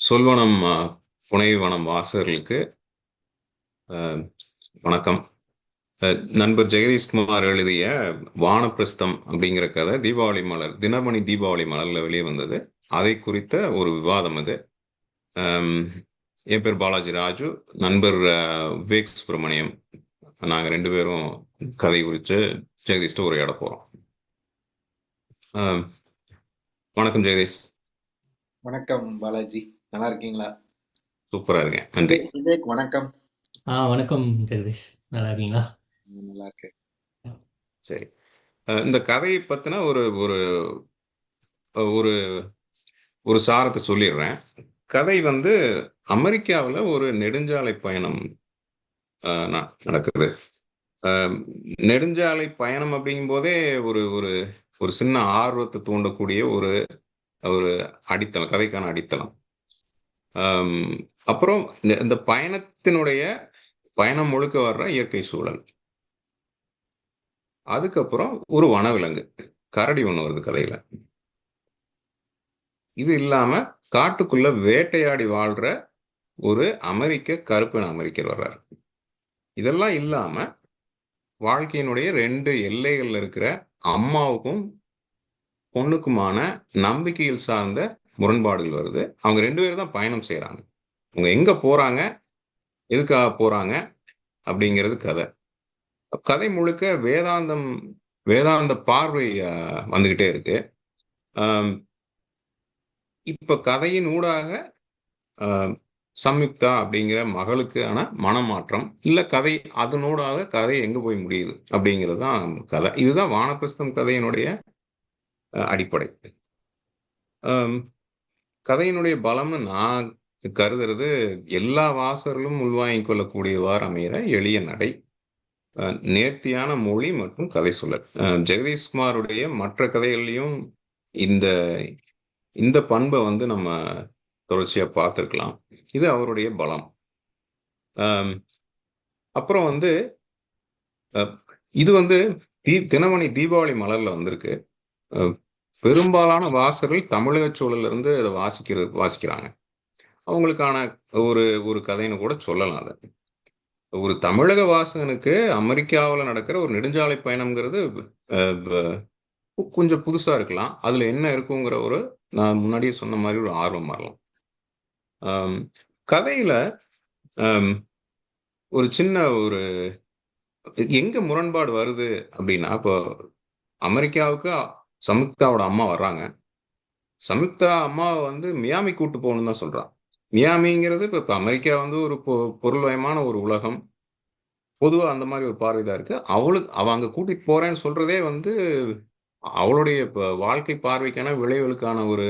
சொல்வனம் புனைவனம் வாசகர்களுக்கு அஹ், வணக்கம். நண்பர் ஜெகதீஷ்குமார் எழுதிய வானப்பிரஸ்தம் அப்படிங்கிற கதை தீபாவளி மலர் தினமணி தீபாவளி மலர்ல வெளியே வந்தது. அதை குறித்த ஒரு விவாதம் இது. அம், என் பேர் பாலாஜி ராஜு, நண்பர் விவேக் சுப்பிரமணியம். நாங்க ரெண்டு பேரும் கதை குறித்து ஜெகதீஷ்ட உரையாட போறோம். அம், வணக்கம் ஜெகதீஷ். வணக்கம் பாலாஜி. நல்லா இருக்கீங்களா? சூப்பரா இருக்கேன், நன்றி. விவேக் வணக்கம். வணக்கம் ஜெகதீஷ். நல்லா இருக்கீங்களா? நல்லா இருக்கேன். சரி. இந்த கதையை பத்தின ஒரு ஒரு ஒரு ஒரு சாரத்தை சொல்லிடுறேன். கதை வந்து அமெரிக்காவில் ஒரு நெடுஞ்சாலை பயணம் நடக்குது. அஹ், நெடுஞ்சாலை பயணம் அப்படிங்கும் போதே ஒரு ஒரு ஒரு சின்ன ஆர்வத்தை தூண்டக்கூடிய ஒரு ஒரு அடித்தளம், கதைக்கான அடித்தளம். அம், அப்புறம் இந்த பயணத்தினுடைய பயணம் முழுக்க வர்ற இயற்கை சூழல். அதுக்கப்புறம் ஒரு வனவிலங்கு கரடி ஒண்ணு வருது கதையில. இது இல்லாம காட்டுக்குள்ள வேட்டையாடி வாழ்ற ஒரு கருப்பின அமெரிக்கர் வர்றாரு. இதெல்லாம் இல்லாம வாழ்க்கையினுடைய ரெண்டு எல்லைகள்ல இருக்கிற அம்மாவுக்கும் பொண்ணுக்குமான நம்பிக்கையில் சார்ந்த முரண்பாடுகள் வருது. அவங்க ரெண்டு பேரும் தான் பயணம் செய்யறாங்க. அவங்க எங்க போறாங்க, எதுக்காக போறாங்க அப்படிங்கிறது கதை. கதை முழுக்க வேதாந்த பார்வை வந்துகிட்டே இருக்கு. ஆம், இப்ப கதையின் ஊடாக சம்யுக்தா அப்படிங்கிற மகளுக்கான மனமாற்றம், இல்ல கதை அதனூடாக கதை எங்க போய் முடியுது அப்படிங்கிறது தான் கதை. இதுதான் வானப்பிரஸ்தம் கதையினுடைய அடிப்படை. ஆம், கதையினுடைய பலம்னு நான் கருதுறது, எல்லா வாசகர்களும் உள்வாங்கிக் கொள்ளக்கூடியவாறு அமைகிற எளிய நடை, நேர்த்தியான மொழி மற்றும் கதை சொல்லல். ஜெகதீஷ்குமாருடைய மற்ற கதைகள்லையும் இந்த இந்த பண்பை வந்து நம்ம தொடர்ச்சியா பார்த்துருக்கலாம். இது அவருடைய பலம். அப்புறம் வந்து இது வந்து தினமணி தீபாவளி மலர்ல வந்திருக்கு. பெரும்பாலான வாசகர்கள் தமிழக சூழல்ல இருந்து அதை வாசிக்கிறாங்க. அவங்களுக்கான ஒரு ஒரு கதைன்னு கூட சொல்லலாம். அதை ஒரு தமிழக வாசகனுக்கு அமெரிக்காவில் நடக்கிற ஒரு நெடுஞ்சாலை பயணம்ங்கிறது கொஞ்சம் புதுசா இருக்கலாம். அதுல என்ன இருக்குங்கிற ஒரு, நான் முன்னாடியே சொன்ன மாதிரி, ஒரு ஆர்வம் வரலாம். கதையில ஒரு சின்ன ஒரு எங்க முரண்பாடு வருது அப்படின்னா, இப்போ அமெரிக்காவுக்கு சம்யுக்தாவோட அம்மா வர்றாங்க. சம்யுக்தா அம்மாவை வந்து மியாமி கூட்டு போகணும்னு தான் சொல்றான். மியாமிங்கிறது இப்ப அமெரிக்கா வந்து ஒரு பொருள்வயமான ஒரு உலகம். பொதுவா அந்த மாதிரி ஒரு பார்வைதான் இருக்கு. அவ அங்க கூட்டிட்டு போறேன்னு சொல்றதே வந்து அவளுடைய வாழ்க்கை பார்வைக்கான விளைவுகளுக்கான ஒரு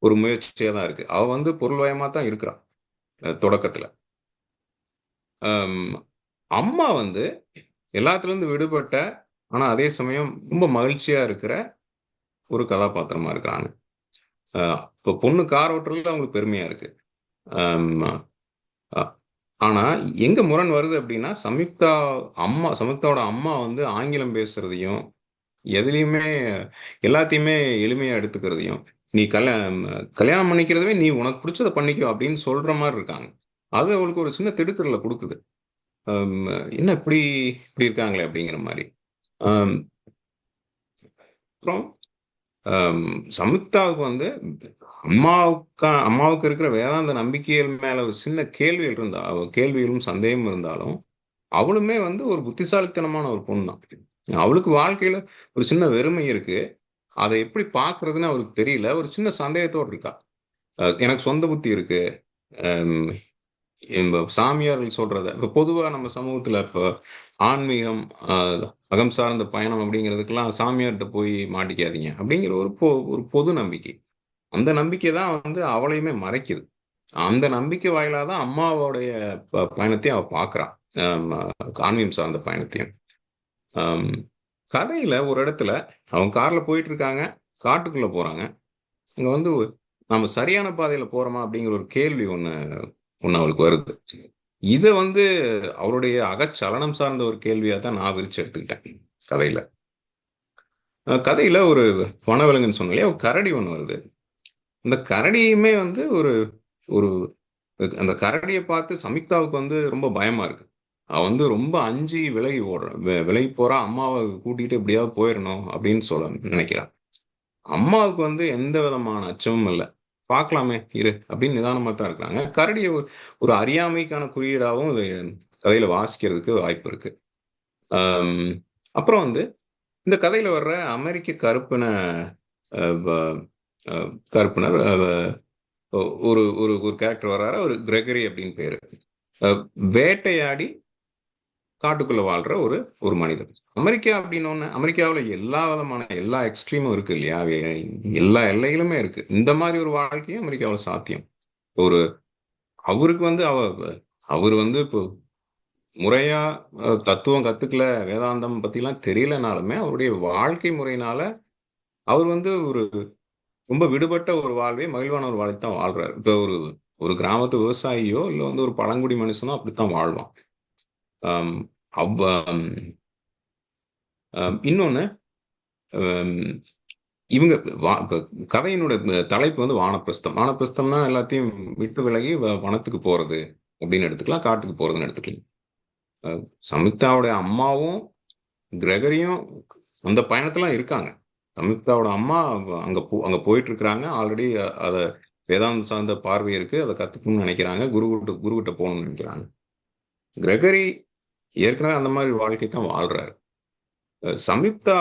ஒரு முயற்சியா தான் இருக்கு. அவ வந்து பொருள்வயமா தான் இருக்கிறான் தொடக்கத்துல. அம்மா வந்து எல்லாத்துல இருந்து விடுபட்ட, ஆனா அதே சமயம் ரொம்ப மகிழ்ச்சியா இருக்கிற ஒரு கதாபாத்திரமா இருக்கிறாங்க. இப்போ பொண்ணு கார் ஓட்டுறதுல அவங்களுக்கு பெருமையா இருக்கு. ஆனா எங்க முரண் வருது அப்படின்னா, சம்யுக்தாவோட அம்மா வந்து ஆங்கிலம் பேசுறதையும், எதுலையுமே எல்லாத்தையுமே எளிமையா எடுத்துக்கிறதையும், நீ கல்யாணம் பண்ணிக்கிறதவே நீ உனக்கு பிடிச்சதை பண்ணிக்கோ அப்படின்னு சொல்ற மாதிரி இருக்காங்க. அது அவளுக்கு ஒரு சின்ன திடுக்கடலை கொடுக்குது. என்ன இப்படி இப்படி இருக்காங்களே அப்படிங்கிற மாதிரி. அப்புறம் சம்யுக்தாவுக்கு வந்து அம்மாவுக்கு இருக்கிற வேதாந்த நம்பிக்கைகள் மேல ஒரு சின்ன கேள்விகளும் சந்தேகமும் இருந்தாலும், அவளுமே வந்து ஒரு புத்திசாலித்தனமான ஒரு பொண்ணு தான். அவளுக்கு வாழ்க்கையில ஒரு சின்ன வெறுமை இருக்கு. அதை எப்படி பாக்குறதுன்னு அவளுக்கு தெரியல. ஒரு சின்ன சந்தேகத்தோடு இருக்கா. எனக்கு சொந்த புத்தி இருக்கு. சாமியார்கள் சொல்றத இப்ப பொதுவா நம்ம சமூகத்துல இப்போ ஆன்மீகம், அகம் சார்ந்த பயணம் அப்படிங்கிறதுக்கெல்லாம் சாமியார்கிட்ட போய் மாட்டிக்காதீங்க அப்படிங்கிற ஒரு பொது நம்பிக்கை. அந்த நம்பிக்கை தான் வந்து அவளையுமே மறைக்குது. அந்த நம்பிக்கை வாயிலாக தான் அம்மாவோடைய பயணத்தையும் அவ பாக்குறான். ஆன்மீகம் சார்ந்த பயணத்தையும். கதையில ஒரு இடத்துல அவங்க கார்ல போயிட்டு இருக்காங்க, காட்டுக்குள்ள போறாங்க. அங்க வந்து நம்ம சரியான பாதையில போறோமா அப்படிங்கிற ஒரு கேள்வி ஒண்ணு அவளுக்கு வருது. இத வந்து அவருடைய அகச்சலனம் சார்ந்த ஒரு கேள்வியா தான் நான் விரிச்சு எடுத்துக்கிட்டேன் கதையில. கதையில ஒரு வனவிலங்குன்னு சொன்னாலே ஒரு கரடி ஒண்ணு வருது. இந்த கரடியுமே வந்து ஒரு ஒரு அந்த கரடியை பார்த்து சமிக்தாவுக்கு வந்து ரொம்ப பயமா இருக்கு. அவ வந்து ரொம்ப அஞ்சி விலகி ஓடுறான், விலகி போறா. அம்மாவை கூட்டிட்டு எப்படியாவது போயிடணும் அப்படின்னு சொல்ல நினைக்கிறான். அம்மாவுக்கு வந்து எந்த விதமான அச்சமும் இல்லை. பார்க்கலாமே இரு அப்படின்னு நிதானமா தான் இருக்கிறாங்க. கரடியை ஒரு அறியாமைக்கான குறியீடாகவும் இது கதையில வாசிக்கிறதுக்கு வாய்ப்பு இருக்கு. ஆம், அப்புறம் வந்து இந்த கதையில வர்ற அமெரிக்க கருப்பின அஹ், வ- கருப்பினர் ஒரு ஒரு ஒரு கேரக்டர் வர்றாரு. ஒரு கிரெகரி அப்படின்னு பேரு. அஹ், வேட்டையாடி காட்டுக்குள்ள வாழ்ற ஒரு ஒரு மனிதன். அமெரிக்கா அப்படின்னு அமெரிக்காவில் எல்லா விதமான எல்லா எக்ஸ்ட்ரீமும் இருக்கு இல்லையா? எல்லா எல்லைகளுமே இருக்கு. இந்த மாதிரி ஒரு வாழ்க்கையும் அமெரிக்காவில் சாத்தியம். ஒரு அவருக்கு வந்து அவர் வந்து இப்போ முறையா தத்துவம் கத்துக்கல, வேதாந்தம் பத்திலாம் தெரியலனாலுமே அவருடைய வாழ்க்கை முறையினால அவர் வந்து ஒரு ரொம்ப விடுபட்ட ஒரு வாழ்வை, மகிழ்வான ஒரு வாழ்க்கை தான் வாழ்றாரு. இப்போ ஒரு ஒரு கிராமத்து விவசாயியோ இல்ல வந்து ஒரு பழங்குடி மனுஷனோ அப்படித்தான் வாழ்வான். ஆம், அவ் ஆம், இன்னொன்னு, ஆம், இவங்க இப்ப கதையினோட தலைப்பு வந்து வானப்பிரஸ்தம். வானப்பிரஸ்தம்னா எல்லாத்தையும் விட்டு விலகி வனத்துக்கு போறது அப்படின்னு எடுத்துக்கலாம், காட்டுக்கு போறதுன்னு எடுத்துக்கலாம். அஹ், சமிதாவுடைய அம்மாவும் கிரெகரியும் அந்த பயணத்துல இருக்காங்க. சம்யுக்தாவோட அம்மா அங்க போயிட்டு இருக்கிறாங்க. ஆல்ரெடி அத வேதாந்தம் சார்ந்த பார்வை இருக்கு. அதை கத்துக்கணும்னு நினைக்கிறாங்க. குருகிட்ட போகணும்னு நினைக்கிறாங்க. கிரெகரி ஏற்கனவே அந்த மாதிரி வாழ்க்கை தான் வாழ்றாரு. சம்யுக்தா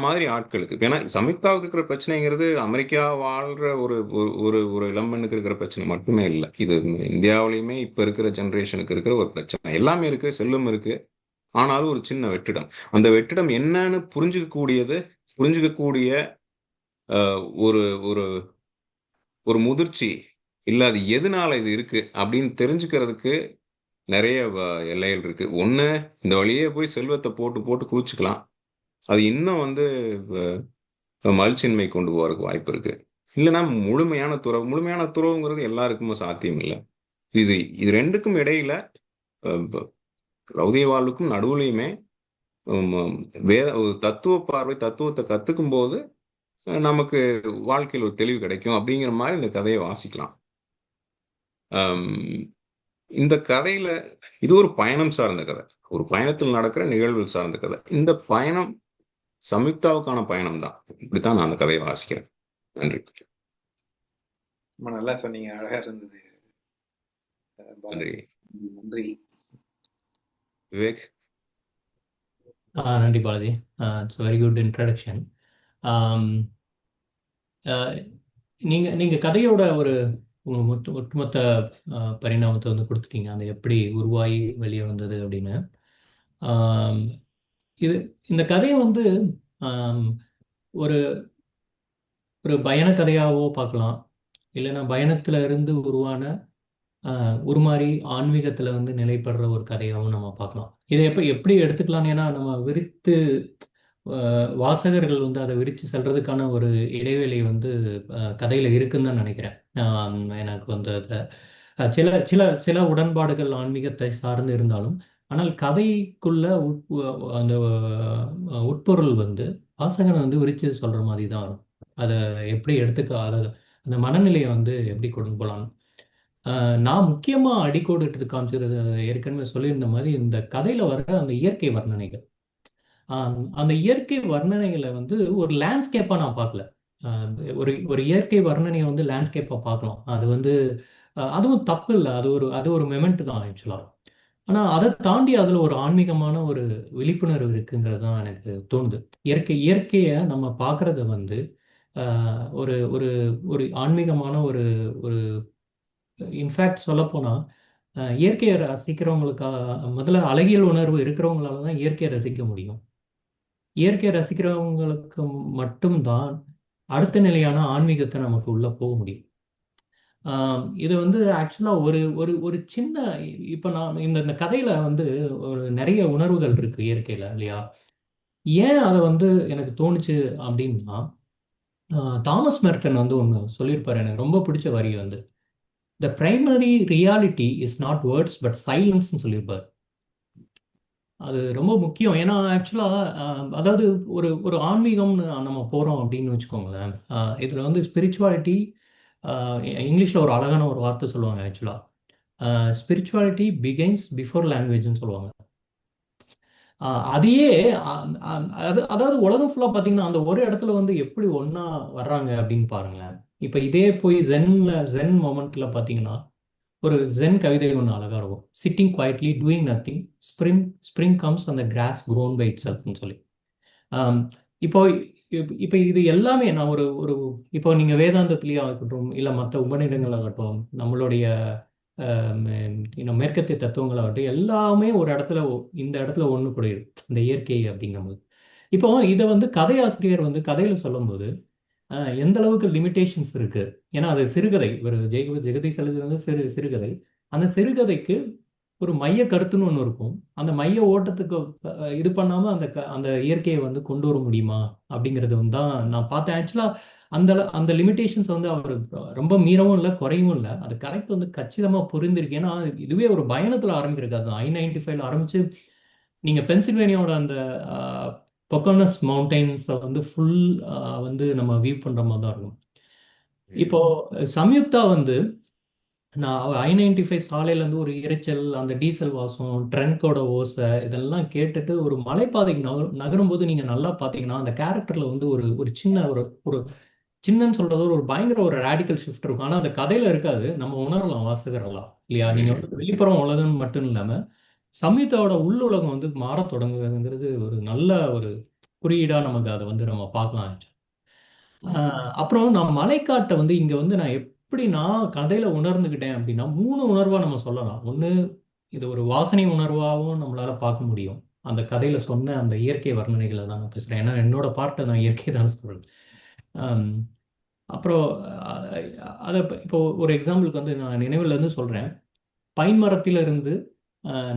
மாதிரி ஆட்களுக்கு, ஏன்னா சம்யுக்தாவுக்கு இருக்கிற பிரச்சனைங்கிறது அமெரிக்கா வாழ்ற ஒரு ஒரு ஒரு ஒரு இளம்பெண்ணுக்கு இருக்கிற பிரச்சனை மட்டுமே இல்லை. இது இந்தியாவிலையுமே இப்ப இருக்கிற ஜெனரேஷனுக்கு இருக்கிற ஒரு பிரச்சனை. எல்லாமே இருக்கு, செல்லும் இருக்கு. ஆனாலும் ஒரு சின்ன வெற்றிடம். அந்த வெற்றிடம் என்னன்னு புரிஞ்சுக்கக்கூடிய ஒரு ஒரு ஒரு முதிர்ச்சி, இல்ல அது எதனால இது இருக்கு அப்படின்னு தெரிஞ்சுக்கிறதுக்கு நிறைய எல்லைகள் இருக்கு. ஒண்ணு, இந்த வழியே போய் செல்வத்தை போட்டு போட்டு குவிச்சுக்கலாம். அது இன்னும் வந்து மகிழ்ச்சியின்மை கொண்டு போறதுக்கு வாய்ப்பு இருக்கு. இல்லைன்னா முழுமையான துறவுங்கிறது எல்லாருக்குமே சாத்தியம் இல்லை. இது இது ரெண்டுக்கும் இடையில லௌகிக வாழ்வுக்கும் நடுவுலையுமே வேத ஒரு தத்துவ பார்வை, தத்துவத்தை கத்துக்கும் போது நமக்கு வாழ்க்கையில் ஒரு தெளிவு கிடைக்கும் அப்படிங்கிற மாதிரி இந்த கதையை வாசிக்கலாம். இந்த கதையில இது ஒரு பயணம் சார்ந்த கதை, ஒரு பயணத்தில் நடக்கிற நிகழ்வுகள் சார்ந்த கதை. இந்த பயணம் சம்யுக்தாவுக்கான பயணம் தான். இப்படித்தான் நான் அந்த கதையை வாசிக்கிறேன். நன்றி. ரொம்ப நல்லா சொன்னீங்க, அழகா இருந்தது நன்றி. பாலாஜி. நன்றி. விவேக். நன்றி Balaji. It's very good introduction. நீங்கள் கதையோட ஒரு ஒட்டுமொத்த பரிணாமத்தை வந்து கொடுத்துட்டீங்க, அந்த எப்படி உருவாகி வெளியே வந்தது அப்படின்னு. இது இந்த கதையை வந்து ஒரு ஒரு பயண கதையாகவோ பார்க்கலாம், இல்லைன்னா பயணத்தில் இருந்து உருமாறி ஆன்மீகத்தில் வந்து நிலைப்படுற ஒரு கதையாகவும் நம்ம பார்க்கலாம். இதை எப்படி எடுத்துக்கலாம், ஏன்னா நம்ம விரித்து வாசகர்கள் வந்து அதை விரித்து செல்றதுக்கான ஒரு இடைவெளி வந்து கதையில் இருக்குன்னு தான் நினைக்கிறேன். எனக்கு வந்து அதில் சில சில சில உடன்பாடுகள் ஆன்மீகத்தை சார்ந்து இருந்தாலும், ஆனால் கதைக்குள்ள அந்த உட்பொருள் வந்து வாசகனை வந்து விரித்து சொல்கிற மாதிரி தான் வரும். அதை எப்படி அதை அந்த மனநிலையை வந்து எப்படி கொண்டு போகலாம். நான் முக்கியமாக அடிக்கோடிட்டு காமிச்சிருது, ஏற்கனவே சொல்லியிருந்த மாதிரி இந்த கதையில் வர அந்த இயற்கை வர்ணனைகள். அந்த இயற்கை வர்ணனைகளை வந்து ஒரு லேண்ட்ஸ்கேப்பாக நான் பார்க்கல. ஒரு ஒரு இயற்கை வர்ணனையை வந்து லேண்ட்ஸ்கேப்பாக பார்க்கலாம். அது வந்து அதுவும் தப்பு இல்லை. அது ஒரு மெமெண்ட் தான் ஆக்சுவலாக. ஆனால் அதை தாண்டி அதில் ஒரு ஆன்மீகமான ஒரு விழிப்புணர்வு இருக்குங்கிறது தான் எனக்கு தோணுது. இயற்கையை நம்ம பார்க்குறத வந்து ஒரு ஒரு ஒரு ஆன்மீகமான ஒரு ஒரு இன்ஃபேக்ட் சொல்லப்போனால் இயற்கையை ரசிக்கிறவங்களுக்காக முதல்ல அழகியல் உணர்வு இருக்கிறவங்களால தான் இயற்கையை ரசிக்க முடியும். இயற்கையை ரசிக்கிறவங்களுக்கு மட்டும்தான் அடுத்த நிலையான ஆன்மீகத்தை நமக்கு உள்ள போக முடியும். இது வந்து ஆக்சுவலாக ஒரு ஒரு ஒரு சின்ன, இப்போ நான் இந்த இந்த கதையில் வந்து ஒரு நிறைய உணர்வுகள் இருக்கு இயற்கையில் இல்லையா? ஏன் அதை வந்து எனக்கு தோணுச்சு அப்படின்னா, தாமஸ் மெர்டன் வந்து ஒன்று சொல்லியிருப்பார், எனக்கு ரொம்ப பிடிச்ச வரி வந்து, the primary reality is not words but சைலன்ஸ்ன்னு சொல்லியிருப்பார். அது ரொம்ப முக்கியம். ஏன்னா ஆக்சுவலாக அதாவது ஒரு ஒரு ஆன்மீகம்னு நம்ம போகிறோம் அப்படின்னு வச்சுக்கோங்களேன். இதில் வந்து ஸ்பிரிச்சுவாலிட்டி இங்கிலீஷில் ஒரு அழகான ஒரு வார்த்தை சொல்லுவாங்க ஆக்சுவலாக, ஸ்பிரிச்சுவாலிட்டி பிகைன்ஸ் பிஃபோர் லாங்குவேஜ்னு சொல்லுவாங்க. அதையே அதாவது உலகம் ஃபுல்லாக பார்த்தீங்கன்னா அந்த ஒரு இடத்துல வந்து எப்படி ஒன்றா வர்றாங்க அப்படின்னு பாருங்களேன். இப்போ இதே போய் ஜென் மொமெண்ட்டில் பார்த்தீங்கன்னா ஒரு ஜென் கவிதை ஒன்று அழகாக இருக்கும். Sitting quietly doing nothing, spring spring comes அந்த கிராஸ் grown பை இட் செல்ஃப்னு சொல்லி. ஆம், இப்போ இப்போ இது எல்லாமே நான் ஒரு ஒரு இப்போ நீங்கள் வேதாந்தத்திலேயே ஆகட்டும் இல்லை மற்ற உபநிடங்களாகட்டும் நம்மளுடைய இன்னும் மேற்கத்திய தத்துவங்களாகட்டும் எல்லாமே ஒரு இடத்துல இந்த இடத்துல ஒன்று கூடியது இந்த இயற்கை அப்படிங்கும்போது. இப்போ இதை வந்து கதையாசிரியர் வந்து கதையில் சொல்லும்போது எந்த அளவுக்கு லிமிட்டேஷன்ஸ் இருக்கு. ஏன்னா அது சிறுகதை, ஒரு ஜெகதீஷ் எழுதுறது வந்து சிறுகதை. அந்த சிறுகதைக்கு ஒரு மைய கருத்துன்னு ஒன்று இருக்கும். அந்த மைய ஓட்டத்துக்கு இது பண்ணாம அந்த இயற்கையை வந்து கொண்டு வர முடியுமா அப்படிங்கிறது வந்து தான் நான் பார்த்தேன். ஆக்சுவலா அந்த லிமிட்டேஷன்ஸ் வந்து அவர் ரொம்ப மீறவும் இல்லை குறையவும் இல்லை. அது கரெக்ட் வந்து கச்சிதமா புரிந்திருக்கு. ஏன்னா இதுவே ஒரு பயணத்துல ஆரம்பிக்கிறது. அது I-95 ஆரம்பிச்சு நீங்க பென்சில்வேனியாவோட அந்த பொக்கோனஸ் மவுண்டைன்ஸை வந்து ஃபுல் வந்து நம்ம வியூ பண்ற மாதிரி தான் இருக்கும். இப்போ சம்யுக்தா வந்து நான் I-95 சாலையிலேருந்து ஒரு இரைச்சல், அந்த டீசல் வாசம், ட்ரங்கோட ஓசை இதெல்லாம் கேட்டுட்டு ஒரு மலைப்பாதைக்கு நகரும்போது நீங்கள் நல்லா பார்த்தீங்கன்னா அந்த கேரக்டரில் வந்து ஒரு ஒரு சின்ன ஒரு ஒரு சின்னன்னு சொல்றது ஒரு பயங்கர ஒரு ரேடிக்கல் ஷிஃப்ட் இருக்கும். ஆனால் அந்த கதையில் இருக்காது. நம்ம உணரலாம் வாசகர்களாம் இல்லையா? நீங்கள் வந்து வெளிப்புறம் உலகம் மட்டும் இல்லாமல் சம்யுக்தாவோட உள்ளுலகம் வந்து மாறத் தொடங்குறதுங்கிறது ஒரு நல்ல ஒரு குறியீடாக நமக்கு அதை வந்து நம்ம பார்க்கலாம். அப்புறம் நான் மலைக்காட்டை வந்து இங்க வந்து நான் எப்படி நான் கதையில உணர்ந்துக்கிட்டேன் அப்படின்னா 3 உணர்வா நம்ம சொல்லலாம். ஒண்ணு, இது ஒரு வாசனை உணர்வாகவும் நம்மளால பார்க்க முடியும். அந்த கதையில சொன்ன அந்த இயற்கை வர்ணனைகளை தான் நான் பேசுறேன். ஏன்னா என்னோட பார்ட்டை நான் இயற்கை தான் சொல்றேன். ஆம், அப்புறம் அதை இப்போ ஒரு எக்ஸாம்பிளுக்கு வந்து நான் நினைவுல இருந்து சொல்றேன். பைன் மரத்திலிருந்து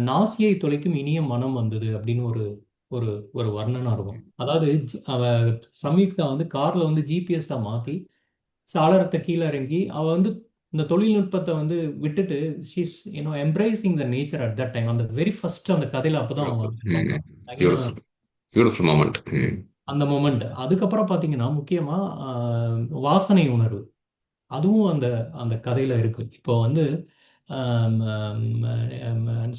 நாசியை தொலைக்கும் இனிய மனம் வந்தது அப்படின்னு ஒரு ஒரு ஒரு வர்ணனை இருக்கும். அதாவது அவ சம்யுக்தா வந்து கார்ல வந்து ஜிபிஎஸ்ஸை மாத்தி சாளரத்தை கீழே இறங்கி அவ வந்து இந்த தொழில்நுட்பத்தை வந்து விட்டுட்டு she's embracing the nature at that time. அந்த வெரி ஃபர்ஸ்ட் அந்த கதையில அப்பதான் அவங்க பியூட்டிஃபுல் மொமெண்ட். அந்த மொமெண்ட். அதுக்கப்புறம் பார்த்தீங்கன்னா முக்கியமா வாசனை உணர்வு அதுவும் அந்த அந்த கதையில இருக்கு. இப்போ வந்து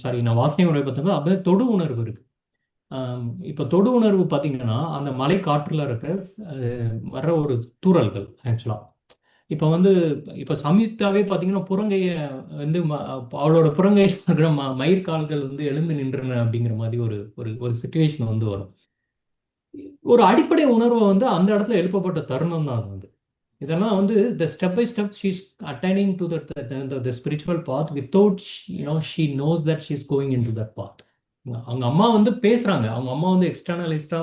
சாரி, நான் வாசனை உணர்வு பார்த்தோம்னா அப்படியே தொடு உணர்வு இருக்கு. இப்போ தொடு உணர்வு பார்த்தீங்கன்னா அந்த மலை காற்றுல இருக்க வர்ற ஒரு தூறல்கள் ஆக்சுவலா. இப்போ வந்து இப்போ சம்யுக்தாவே பார்த்தீங்கன்னா புறங்கைய வந்து அவளோட புறங்கை இருக்கிற மயிர்கால்கள் வந்து எழுந்து நின்றன அப்படிங்கிற மாதிரி ஒரு ஒரு ஒரு சுச்சுவேஷன் வந்து வரும். ஒரு அடிப்படை உணர்வை வந்து அந்த இடத்துல எழுப்பப்பட்ட தருணம் தான் அது வந்து. இதெல்லாம் வந்து the step by step she's attaining to the spiritual path without she knows that she's going into that path. அவங்க அம்மா வந்து பேசுறாங்க, அவங்க அம்மா வந்து எக்ஸ்டர்னலைஸ்டா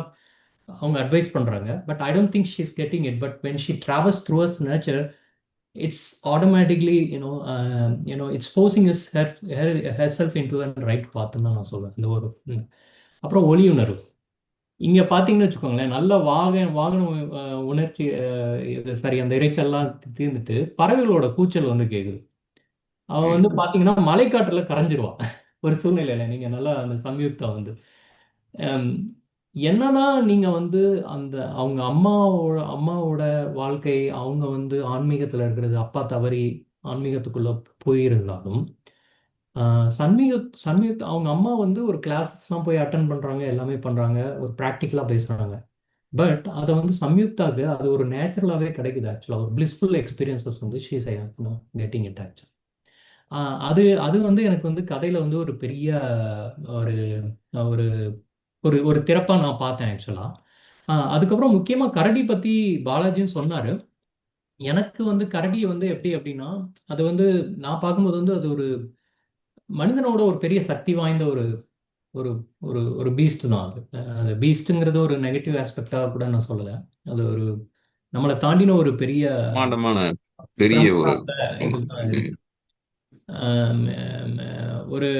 அவங்க அட்வைஸ் பண்றாங்க. But I don't think she is getting it. But when she travels through as nature, it's automatically it's forcing herself into the right path தான் நான் சொல்றேன். இந்த ஒரு அப்புறம் ஒளி உணர்வு இங்க பாத்தீங்கன்னு வச்சுக்கோங்களேன். நல்ல வாகன உணர்ச்சி சரி அந்த இறைச்சல்லாம் தீர்ந்துட்டு பறவைகளோட கூச்சல் வந்து கேக்குது. அவன் வந்து பாத்தீங்கன்னா மலைக்காட்டுல கரைஞ்சிருவான் ஒரு சூழ்நிலையில. நீங்க நல்லா அந்த சம்யுக்தா வந்து என்னன்னா நீங்க வந்து அந்த அவங்க அம்மாவோட வாழ்க்கை, அவங்க வந்து ஆன்மீகத்துல இருக்கிறது, அப்பா தவறி ஆன்மீகத்துக்குள்ள போயிருந்தாலும் சன்மிகத் அவங்க அம்மா வந்து ஒரு கிளாஸஸ்லாம் போய் அட்டன் பண்றாங்க, எல்லாமே பண்றாங்க, ஒரு ப்ராக்டிக்கலா பேசுறாங்க. பட் அதை வந்து சம்யுக்தாக்கு அது ஒரு நேச்சுரலாகவே கிடைக்குது. ஆக்சுவலாக ஒரு பிளிஸ்ஃபுல் எக்ஸ்பீரியன்சஸ் வந்து ஷீஸ் கெட்டிங் இட் ஆக்சுவல். அது அது வந்து எனக்கு வந்து கதையில் வந்து ஒரு பெரிய ஒரு ஒரு ஒரு ஒரு திறப்பாக நான் பார்த்தேன் ஆக்சுவலாக. அதுக்கப்புறம் முக்கியமாக கரடி பற்றி பாலாஜியும் சொன்னார். எனக்கு வந்து கரடி வந்து எப்படி அப்படின்னா அது வந்து நான் பார்க்கும்போது வந்து அது ஒரு மனிதனோட ஒரு பெரிய சக்தி வாய்ந்த ஒரு ஒரு ஒரு ஒரு பீஸ்ட் தான் அது. அந்த பீஸ்ட்டுங்கிறது ஒரு நெகட்டிவ் ஆஸ்பெக்டாக கூட நான் சொல்லலை. அது ஒரு நம்மளை தாண்டின ஒரு பெரிய பெரிய ஒரு இதுதான் இருக்கு. ஒரு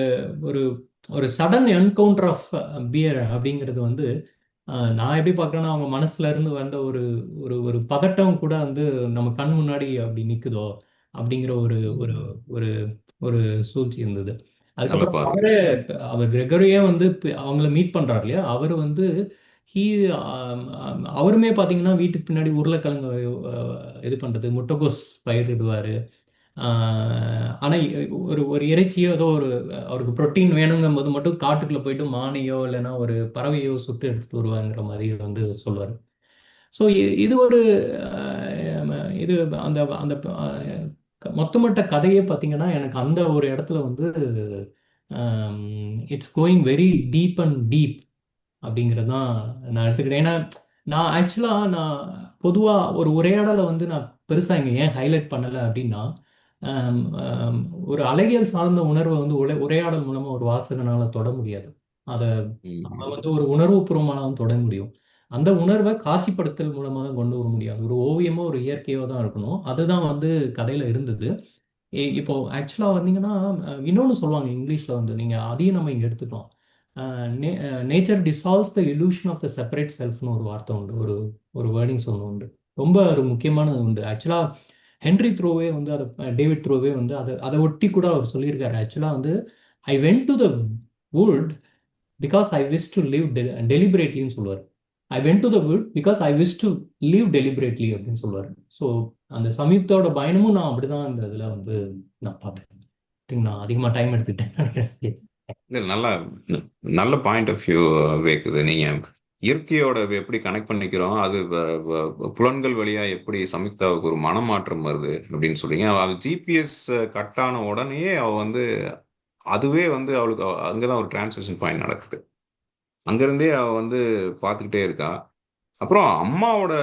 ஒரு ஒரு சடன் என்கவுண்டர் ஆஃப் பியர் அப்படிங்கிறது வந்து நான் எப்படி பார்க்குறேன்னா அவங்க மனசுல இருந்து வந்த ஒரு ஒரு ஒரு பதட்டம் கூட வந்து நம்ம கண் முன்னாடி அப்படி நிற்குதோ அப்படிங்கிற ஒரு ஒரு ஒரு ஒரு சூழ்ச்சி இருந்தது. அதுக்கப்புறம் அவர் கிரெகரியே வந்து அவங்கள மீட் பண்றாரு இல்லையா, அவர் வந்து ஹீ அவருமே பார்த்தீங்கன்னா வீட்டுக்கு பின்னாடி உருளைக்கிழங்கு இது பண்ணுறது, முட்டைகோஸ் பயிரிடுவார். ஆனால் ஒரு ஒரு இறைச்சியோ ஏதோ ஒரு அவருக்கு புரோட்டீன் வேணுங்கும் போது மட்டும் காட்டுக்குள்ளே போயிட்டு மானையோ இல்லைன்னா ஒரு பறவையோ சுட்டு எடுத்துட்டு வருவாங்கிற மாதிரி வந்து சொல்லுவார். ஸோ இது ஒரு இது அந்த அந்த மொத்தமட்ட கதையே பார்த்தீங்கன்னா எனக்கு அந்த ஒரு இடத்துல வந்து it's going very deep and deep அப்படிங்கிறது தான் நான் எடுத்துக்கிட்டேன். ஏன்னா நான் ஆக்சுவலாக நான் பொதுவாக ஒரு உரையாடலை வந்து நான் பெருசாக இங்கே ஏன் ஹைலைட் பண்ணலை அப்படின்னா, ஆம், ஆம், ஒரு அழகியல் சார்ந்த உணர்வை வந்து உரையாடல் மூலமாக ஒரு வாசகனால தொட முடியாது. அதை நம்ம ம். வந்து ஒரு உணர்வுபூர்வமாக தான் தொட முடியும். அந்த உணர்வை காட்சிப்படுத்தல் மூலமாக தான் கொண்டு வர முடியாது. ஒரு ஓவியமோ ஒரு இயற்கையோ தான் இருக்கணும். அதுதான் வந்து கதையில் இருந்தது. இப்போ ஆக்சுவலாக வந்தீங்கன்னா இன்னொன்று சொல்லுவாங்க இங்கிலீஷில் வந்து நீங்கள் அதையும் நம்ம இங்கே எடுத்துக்கலாம். Nature dissolves the illusion of the separate செல்ஃப்னு ஒரு வார்த்தை உண்டு, ஒரு ஒரு வேர்டிங்ஸ் ஒன்று உண்டு. ரொம்ப ஒரு முக்கியமானது உண்டு ஆக்சுவலாக. ஹென்ரி த்ரோவே வந்து அதை டேவிட் த்ரோவே வந்து அதை ஒட்டி கூட அவர் சொல்லியிருக்காரு. ஆக்சுவலாக வந்து I went to the wood because I wish to live டெலிபரேட்லின்னு சொல்லுவார். I went to the wood because I wish to live deliberately அப்படின்னு சொல்லுவார். ஸோ அந்த சமயுக்தோட பயணமும் நான் அப்படிதான் இந்த இதில் வந்து நான் பார்த்தேன். I think நான் அதிகமாக டைம் எடுத்துக்கிட்டேன் நினைக்கிறேன். இல்ல, நல்லா நல்ல பாயிண்ட் ஆஃப் வியூ வைக்குது. நீங்க இயற்கையோட எப்படி கனெக்ட் பண்ணிக்கிறோம், அது புலன்கள் வழியா எப்படி சம்யுக்தாவுக்கு ஒரு மனமாற்றம் வருது அப்படின்னு சொல்றீங்க. அது ஜிபிஎஸ் கட் ஆன உடனே அவ வந்து அதுவே வந்து அவளுக்கு அங்கதான் ஒரு டிரான்ஸ்லேஷன் பாயிண்ட் நடக்குது. அங்கிருந்தே அவ வந்து பார்த்துக்கிட்டே இருக்கா. அப்புறம் அம்மாவோட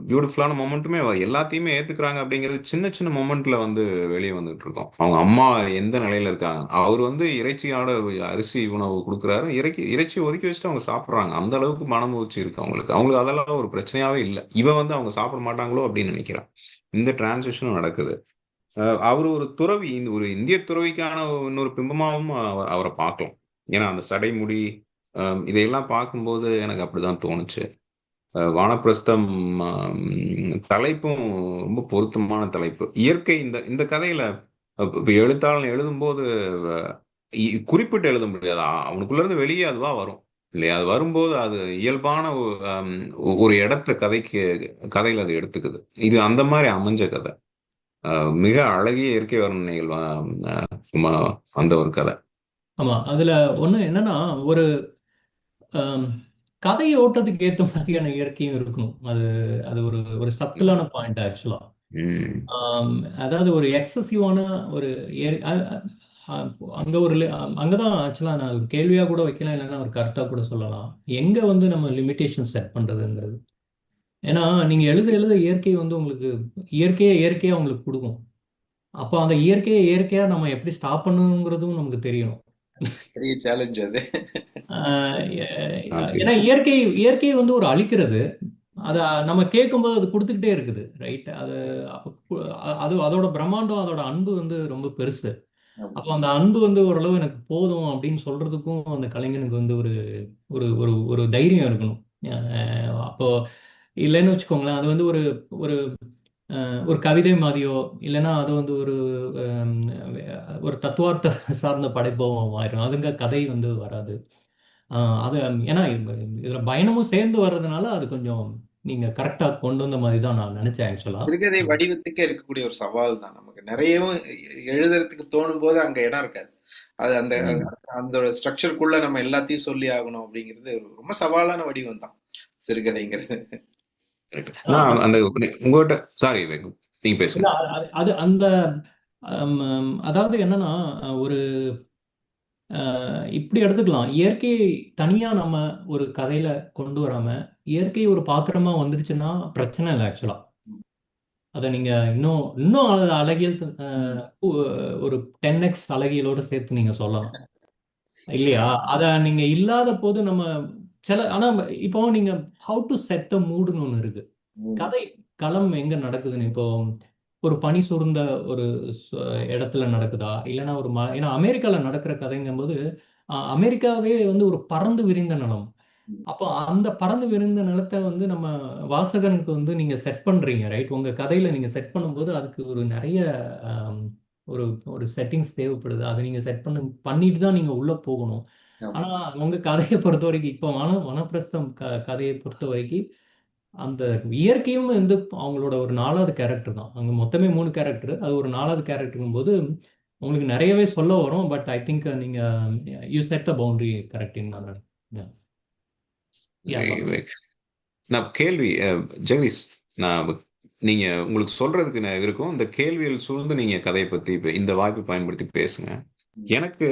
பியூட்டிஃபுல்லான மொமெண்ட்டுமே எல்லாத்தையுமே ஏத்துக்கிறாங்க அப்படிங்கிறது சின்ன சின்ன மொமெண்ட்ல வந்து வெளியே வந்துட்டு இருக்கோம். அவங்க அம்மா எந்த நிலையில இருக்காங்க, அவர் வந்து இறைச்சியோட அரிசி உணவு கொடுக்குறாரு, இறைச்சி ஒதுக்கி வச்சுட்டு அவங்க சாப்பிட்றாங்க. அந்த அளவுக்கு மனமுறிச்சி இருக்கு அவங்களுக்கு. அவங்களுக்கு அதெல்லாம் ஒரு பிரச்சனையாவே இல்லை. இவ வந்து அவங்க சாப்பிட மாட்டாங்களோ அப்படின்னு நினைக்கிறான். இந்த டிரான்சிஷனும் நடக்குது. அவர் ஒரு துறவி, ஒரு இந்திய துறவிக்கான இன்னொரு பிம்பமாகவும் அவரை பார்க்கலாம். ஏன்னா அந்த சடைமுடி இதையெல்லாம் பார்க்கும்போது எனக்கு அப்படிதான் தோணுச்சு. வானப்பிரஸ்தம் தலைப்பும் ரொம்ப பொருத்தமான தலைப்பு. இயற்கை இந்த இந்த கதையில இப்ப எழுத்தாளன் எழுதும்போது குறிப்பிட்டு எழுத முடியாது. அவனுக்குள்ள இருந்து வெளியே அதுவா வரும் இல்லையா? அது வரும்போது அது இயல்பான ஒரு இடத்த கதையில அது எடுத்துக்குது. இது அந்த மாதிரி அமைஞ்ச கதை. மிக அழகிய இயற்கை வர்ணனைகள் அந்த ஒரு கதை. ஆமாம், அதில் ஒன்று என்னன்னா ஒரு ஆம், கதையை ஓட்டத்துக்கு ஏற்ற மாதிரியான இயற்கையும் இருக்கணும். அது அது ஒரு ஒரு சப்டிலான பாயிண்ட் ஆக்சுவலாக. ம். அதாவது ஒரு எக்ஸசிவான ஒரு அங்கே ஒரு அங்கே தான் ஆக்சுவலாக நான் ஒரு கேள்வியாக கூட வைக்கலாம், இல்லைன்னா ஒரு கருத்தாக கூட சொல்லலாம். எங்கே வந்து நம்ம லிமிட்டேஷன் செட் பண்ணுறதுங்கிறது. ஏன்னா நீங்கள் எழுத எழுத இயற்கை வந்து உங்களுக்கு இயற்கையாக உங்களுக்கு கொடுக்கும். அப்போ அந்த இயற்கையாக நம்ம எப்படி ஸ்டாப் பண்ணணுங்கிறதும் நமக்கு தெரியணும். பெரிய சேலஞ்ச் அது. ஏன்னா இயற்கை வந்து ஒரு அழிக்கிறது. அதை நம்ம கேட்கும்போது அது கொடுத்துக்கிட்டே இருக்குது, ரைட்? அது அதோட பிரம்மாண்டம், அதோட அன்பு வந்து ரொம்ப பெருசு. அப்போ அந்த அன்பு வந்து ஓரளவு எனக்கு போதும் அப்படின்னு சொல்றதுக்கும் அந்த கலைஞனுக்கு வந்து ஒரு ஒரு ஒரு ஒரு தைரியம் இருக்கணும். அப்போ இல்லைன்னு வச்சுக்கோங்களேன், அது வந்து ஒரு ஒரு ஒரு கவிதை மாதிரியோ இல்லைன்னா அது வந்து ஒரு ஒரு தத்துவார்த்த சார்ந்த படைப்பாகவும் ஆயிரும். அதுங்க கதை வந்து வராது. அது ஏன்னா இதில் பயணமும் சேர்ந்து வர்றதுனால அது கொஞ்சம் நீங்கள் கரெக்டாக கொண்டு வந்த மாதிரி தான் நான் நினச்சேன் ஆக்சுவலாக. சிறுகதை வடிவத்துக்கே இருக்கக்கூடிய ஒரு சவால் தான். நமக்கு நிறையவும் எழுதுறதுக்கு தோணும் போது அங்க இடம் இருக்காது. அது அந்த அந்த ஸ்ட்ரக்சருக்குள்ள நம்ம எல்லாத்தையும் சொல்லி ஆகணும் அப்படிங்கிறது ரொம்ப சவாலான வடிவம் தான் சிறுகதைங்கிறது. அந்த உங்ககிட்ட சாரி நீங்க பேசுங்க. அது அந்த அதாவது என்னன்னா ஒரு இப்படி எடுத்துக்கலாம். இயற்கையை தனியாக நம்ம ஒரு கதையில கொண்டு வராம இயற்கை ஒரு பாத்திரமா வந்துருச்சுன்னா பிரச்சனை இல்லை ஆக்சுவலா. அதை நீங்க இன்னும் இன்னும் அழகியல் ஒரு 10x அழகியலோட சேர்த்து நீங்க சொல்லலாம் இல்லையா? அத நீங்க இல்லாத போது நம்ம ஆனா இப்போ நீங்க ஹவு டு செட் த மூடுன்னு ஒண்ணு இருக்கு. கதை களம் எங்க நடக்குதுன்னு இப்போ ஒரு பனி சூழ்ந்த ஒரு இடத்துல நடக்குதா இல்லைன்னா ஒரு ஏன்னா அமெரிக்கால நடக்கிற கதைங்கும் போது அமெரிக்காவே வந்து ஒரு பறந்து விரிந்த நிலம். அப்போ அந்த பறந்து விரிந்த நிலத்தை வந்து நம்ம வாசகனுக்கு வந்து நீங்க செட் பண்றீங்க, ரைட்? உங்க கதையில நீங்க செட் பண்ணும்போது அதுக்கு ஒரு நிறைய ஆம், ஒரு ஒரு செட்டிங்ஸ் தேவைப்படுது. அதை நீங்க செட் பண்ணிட்டு தான் நீங்க உள்ள போகணும். ஆமா. ஆனா உங்க கதையை பொறுத்த வரைக்கும் இப்போ வனப்பிரஸ்தம் கதையை பொறுத்த வரைக்கும் அந்த இயற்கையும் வந்து அவங்களோட ஒரு 4வது கேரக்டர் தான். அங்க மொத்தமே 3 கேரக்டர். அது ஒரு 4வது கேரக்டருங்கும் போது உங்களுக்கு நிறையவே சொல்ல வரும். பட் ஐ திங்க் நீங்க you said the boundary correcting நான் நினைக்கிறேன். யா நான் கேள்வி ஜெகதீஷ், நான் நீங்க உங்களுக்கு சொல்றதுக்கு இருக்கும். இந்த கேள்விகள் சூழ்ந்து நீங்க கதையை பத்தி இப்ப இந்த வாய்ப்பு பயன்படுத்தி பேசுங்க. எனக்கு